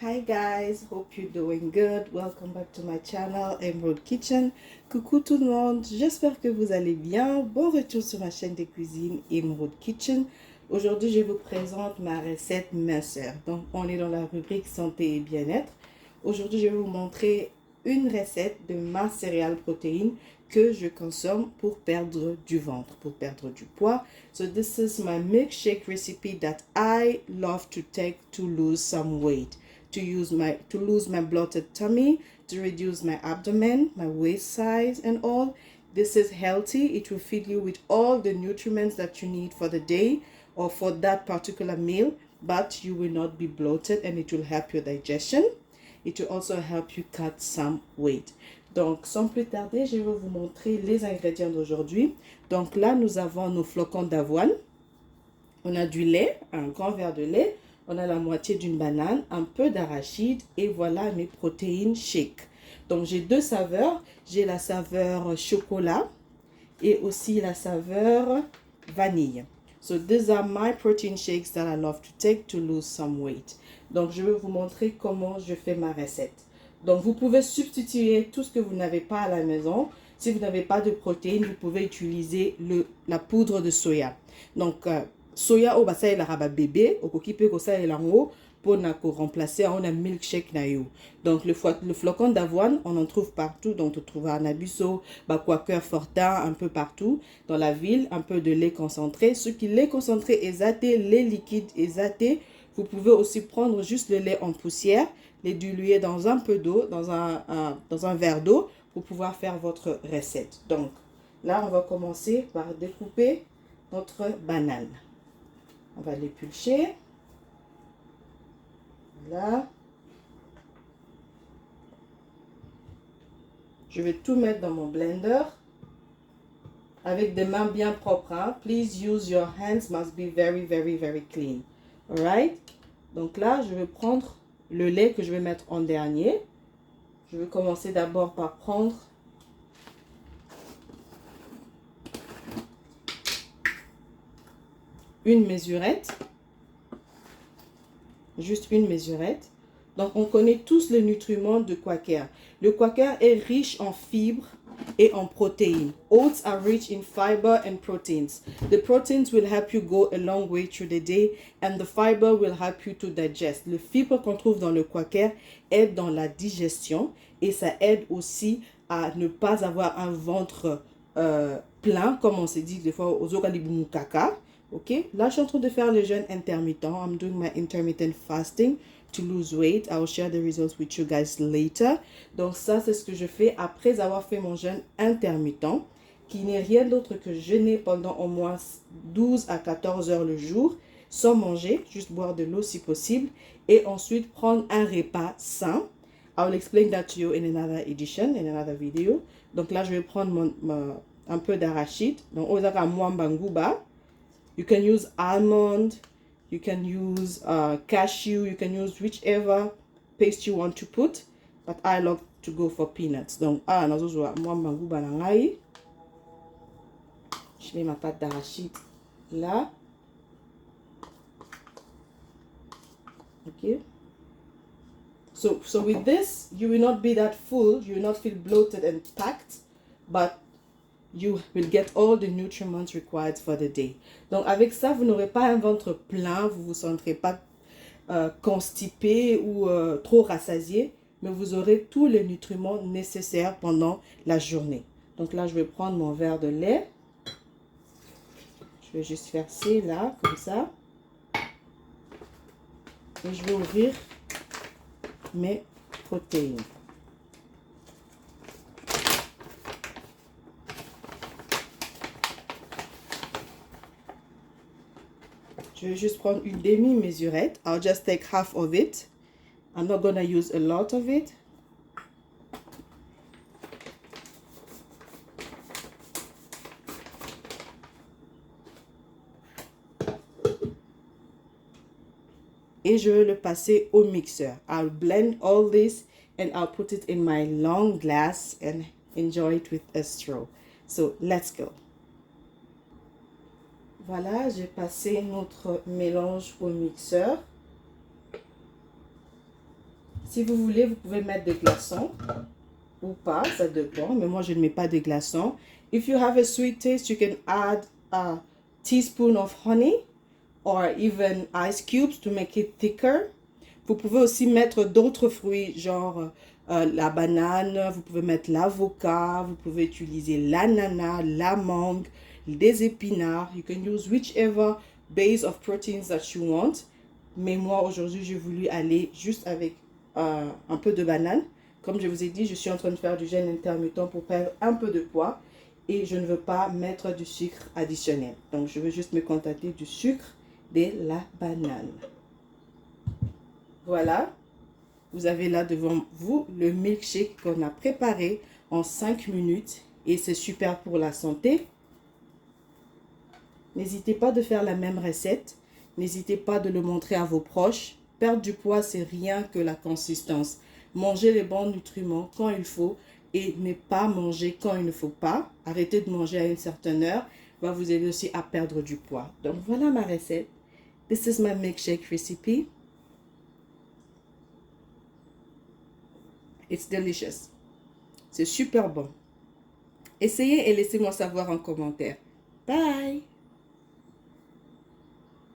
Hi guys, hope you're doing good. Welcome back to my channel Emerald Kitchen. Coucou tout le monde, j'espère que vous allez bien. Bon retour sur ma chaîne de cuisine Emerald Kitchen. Aujourd'hui, je vous présente ma recette minceur. Donc, on est dans la rubrique santé et bien-être. Aujourd'hui, je vais vous montrer une recette de masse céréales protéines que je consomme pour perdre du ventre, pour perdre du poids. So this is my milkshake recipe that I love to take to lose some weight. To lose my bloated tummy, to reduce my abdomen, my waist size and all. This is healthy. It will feed you with all the nutrients that you need for the day or for that particular meal, but you will not be bloated and it will help your digestion. It will also help you cut some weight. Donc, sans plus tarder, je vais vous montrer les ingrédients d'aujourd'hui. Donc là, nous avons nos flocons d'avoine. On a du lait, un grand verre de lait. On a la moitié d'une banane, un peu d'arachide et voilà mes protéines shake. Donc j'ai deux saveurs. J'ai la saveur chocolat et aussi la saveur vanille. So these are my protein shakes that I love to take to lose some weight. Donc je vais vous montrer comment je fais ma recette. Donc vous pouvez substituer tout ce que vous n'avez pas à la maison. Si vous n'avez pas de protéines, vous pouvez utiliser la poudre de soya. Donc soya au bassin la raba bébé au kokipe ko ça elango pour remplacer on a milkshake na yo. Donc le flocon d'avoine on en trouve partout, donc on trouve à Nabuso, Quaker Fortin, un peu partout dans la ville. Un peu de lait concentré, ce qui lait concentré exaté, lait liquide exaté. Vous pouvez aussi prendre juste le lait en poussière, les diluer dans un peu d'eau, dans un verre d'eau pour pouvoir faire votre recette. Donc là on va commencer par découper notre banane. On va l'épulcher. Là. Je vais tout mettre dans mon blender. Avec des mains bien propres. Hein? Please use your hands, must be very, very, very clean. Alright? Donc là, je vais prendre le lait que je vais mettre en dernier. Je vais commencer d'abord par prendre une mesurette. Juste une mesurette. Donc, on connaît tous le nutriment de Quaker. Le Quaker est riche en fibres et en protéines. Oats are rich in fiber and proteins. The proteins will help you go a long way through the day and the fiber will help you to digest. Le fibre qu'on trouve dans le Quaker aide dans la digestion et ça aide aussi à ne pas avoir un ventre plein, comme on se dit des fois aux caca. Ok, là je suis en train de faire le jeûne intermittent. I'm doing my intermittent fasting to lose weight. I will share the results with you guys later. Donc ça c'est ce que je fais après avoir fait mon jeûne intermittent, qui n'est rien d'autre que jeûner pendant au moins 12 à 14 heures le jour, sans manger, juste boire de l'eau si possible, et ensuite prendre un repas sain. I will explain that to you in another edition, in another video. Donc là je vais prendre un peu d'arachide. Donc ozaka mwambanguba. You can use almond, you can use cashew, you can use whichever paste you want to put, but I love to go for peanuts. Donc, je mets ma pâte d'arachide là. Okay. So with this, you will not be that full, you will not feel bloated and packed, but you will get all the nutrients required for the day. Donc avec ça, vous n'aurez pas un ventre plein, vous ne vous sentirez pas constipé ou trop rassasié, mais vous aurez tous les nutriments nécessaires pendant la journée. Donc là, je vais prendre mon verre de lait. Je vais juste verser là, comme ça. Et je vais ouvrir mes protéines. Je vais juste prendre une demi-mesurette. I'll just take half of it. I'm not gonna use a lot of it. Et je vais le passer au mixeur. I'll blend all this and I'll put it in my long glass and enjoy it with a straw. So let's go. Voilà, j'ai passé notre mélange au mixeur. Si vous voulez, vous pouvez mettre des glaçons ou pas, ça dépend. Mais moi, je ne mets pas de glaçons. If you have a sweet taste, you can add a teaspoon of honey or even ice cubes to make it thicker. Vous pouvez aussi mettre d'autres fruits, genre la banane, vous pouvez mettre l'avocat, vous pouvez utiliser l'ananas, la mangue, des épinards. You can use whichever base of proteins that you want. Mais moi, aujourd'hui, j'ai voulu aller juste avec un peu de banane. Comme je vous ai dit, je suis en train de faire du jeûne intermittent pour perdre un peu de poids. Et je ne veux pas mettre du sucre additionnel. Donc, je veux juste me contenter du sucre de la banane. Voilà, vous avez là devant vous le milkshake qu'on a préparé en 5 minutes et c'est super pour la santé. N'hésitez pas de faire la même recette, n'hésitez pas de le montrer à vos proches. Perdre du poids, c'est rien que la consistance. Mangez les bons nutriments quand il faut et ne pas manger quand il ne faut pas. Arrêtez de manger à une certaine heure va vous aider aussi à perdre du poids. Donc voilà ma recette. This is my milkshake recipe. It's delicious. C'est super bon. Essayez et laissez-moi savoir en commentaire. Bye!